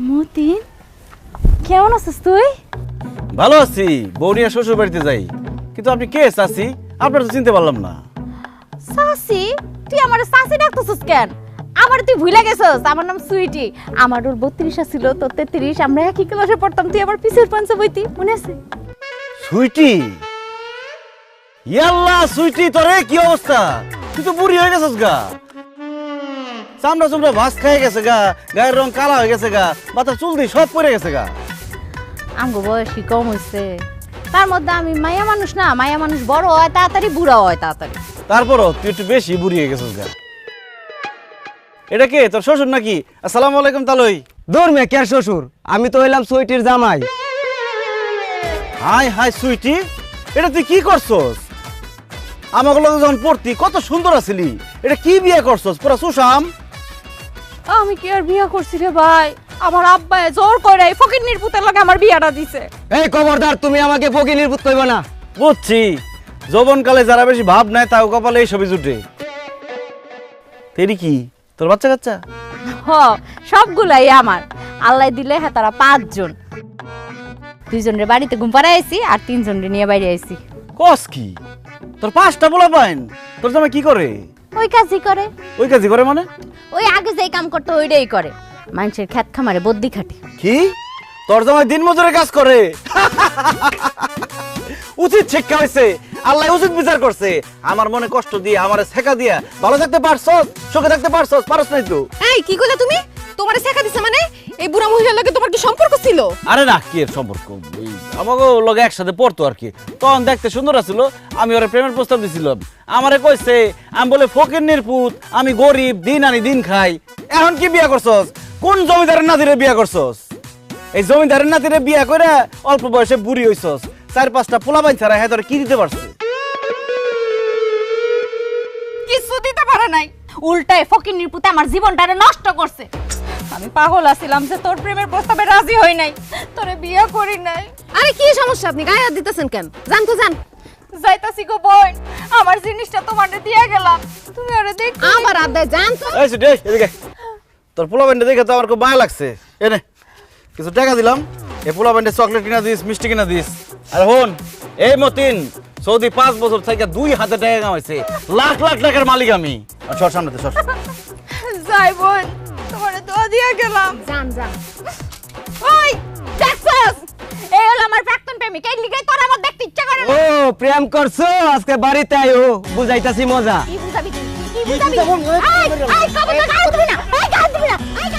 মতিন কেমন আছিস তুই? ভালো আছি, বৌনিয়া শ্বশুর বাড়িতে যাই। কিন্তু আপনি কে চাচি? আপনার তো চিনতে পারলাম না। সাসি? তুই আমার সাসি ডাকতেছিস কেন? আমার তুই ভুলে গেছস, আমার নাম সুইটি। আমার ওর 32 ছিল, তোর 33। আমরা একই ক্লাসে পড়তাম, তুই আমার পিছের পাঞ্চে বইতি, মনে আছে? সুইটি, ইয়াল্লা সুইটি, তোরে কি অবস্থা? তুই তো বুড়ি হয়ে গেছিস গা। চামড়া চামড়া ভাস খেয়ে গেছে গা, গায়ের রং কালা হয়ে গেছে গা, মাথার চুল দিয়ে সব পড়ে গেছে গা। আমগো বয়সী কম হইছে, তার মধ্যে আমি মায়া মানুষ না। মায়া মানুষ বড় হয় তাড়াতাড়ি, বুড়া হয় তাড়াতাড়ি। তারপরও তুই একটু বেশি বুড়ি হয়ে গেছিস গা। এটা কে, তোর শ্বশুর নাকি? আসসালামু আলাইকুম তালই। দূর মে কে শ্বশুর, আমি তো হইলাম সুইটির জামাই। হাই হাই সুইটি, এটা তুই কি করছস? আমাকে লগে যখন পড়তি কত সুন্দর আছিলি, এটা কি বিয়ে করছস? পুরা সুশাম। আমি কি আর বিয়া করছি রে ভাই? আমার আব্বা জোর করে এই ফকিন্নির পুতের লগে আমার বিয়াটা দিছে। এই খবরদার, তুমি আমাকে ফকিনির পুত কইবা না। বুঝছি, যৌবনকালে যারা বেশি ভাব নেয় তাও কপালে এই ছবি জুটে। তেরি কি তোর বাচ্চা কাচ্চা? হ, সবগুলাই আমার। আল্লাহ দিলে হ্যাঁ তারা 5 জন। 2 জনের বাড়িতে ঘুম পাড়ায় আইছি আর 3 জনের নিয়ে বাইরে আইছি। কস কি? তোর 5টা পোলা পাইন? তোর জামাই কি করে? ওই কাজই করে। ওই কাজই করে মানে? ওই আগে যেই কাম করতে ওইটাই করে। মানুষের ক্ষেত খামারে বদ্যি খাটে। কি? তোর জামাই দিন মজুরে কাজ করে? উচিত শিক্ষা হয়েছে, আল্লাহ উচিত বিচার করছে। আমার মনে কষ্ট দিয়ে, আমারে শেখা দিয়া ভালো থাকতে পারছস, সুখে থাকতে পারছস, পারছ নাই তো? এই কি কইলা তুমি? তোমারে শেখা দিছে মানে? এই বুড়া মহিলার লগে তোমার কি সম্পর্ক ছিল? আরে না, কি এর সম্পর্ক? আমাকে লগে একসাথে পড়তো আর কি। তখন দেখতে সুন্দর আছিল, আমি ওরে প্রেমের প্রস্তাব দিছিলাম। আমারে কইছে আমি বলে ফকিন্নির পুত, আমি গরিব, দিন আনি দিন খাই। এখন কি বিয়া করছস? কোন জমিদারের নাতিরে বিয়া করছস? এই জমিদারের নাতিরে বিয়া করে অল্প বয়সে বুড়ি হইছস। 4-5টা পোলাপাইন ছাড়া হ্যাঁ তোরে কি দিতে পারছে? কিছু দিতে পারে নাই, উল্টায় ফকিন্নির পুতে আমার জীবনটারে নষ্ট করছে। আমি পাগল আছিলাম যে তোর প্রেমের প্রস্তাবে রাজি হই নাই, তোরে বিয়ে করি নাই। আরে কি সমস্যা, আপনি গায়ে হাত দিতেছেন কেন? জান তো জান। যাইতাছি গো বোন, আমার জিনিসটা তোমারে দিয়ে গেলাম, তুমি ওরে দেখ। আবার আদায় জান তো। এই সুটি, এদিকে। তোর পোলাপাইনটা দেখে তো আমার খুব মায়া লাগছে। এনে কিছু টাকা দিলাম, এই পোলাপাইনটা চকলেট কিনা দিস, মিষ্টি কিনা দিস। আর হন, এই মতিন সৌদি 5 বছর থেকে 2 হাতে টাকা কামাইছে, লাখ লাখ টাকার মালিক আমি। সর সামনে সর। যাই বোন, তোমারে দোয়া দিয়ে গেলাম। জান জান। ওই দেখছস, এই হলো আমার প্রাক্তন প্রেমিক। এই লিগাই তোর আমার দেখতে ইচ্ছা করে ও না। প্রেম করছো, আজকে বাড়িতে আইও, বুঝাইতাছি মজা। কি বুঝাবি তুই? কি বুঝাবি? এই কবুতর গায়ে দিবি না, এই গায়ে দিবি না, এই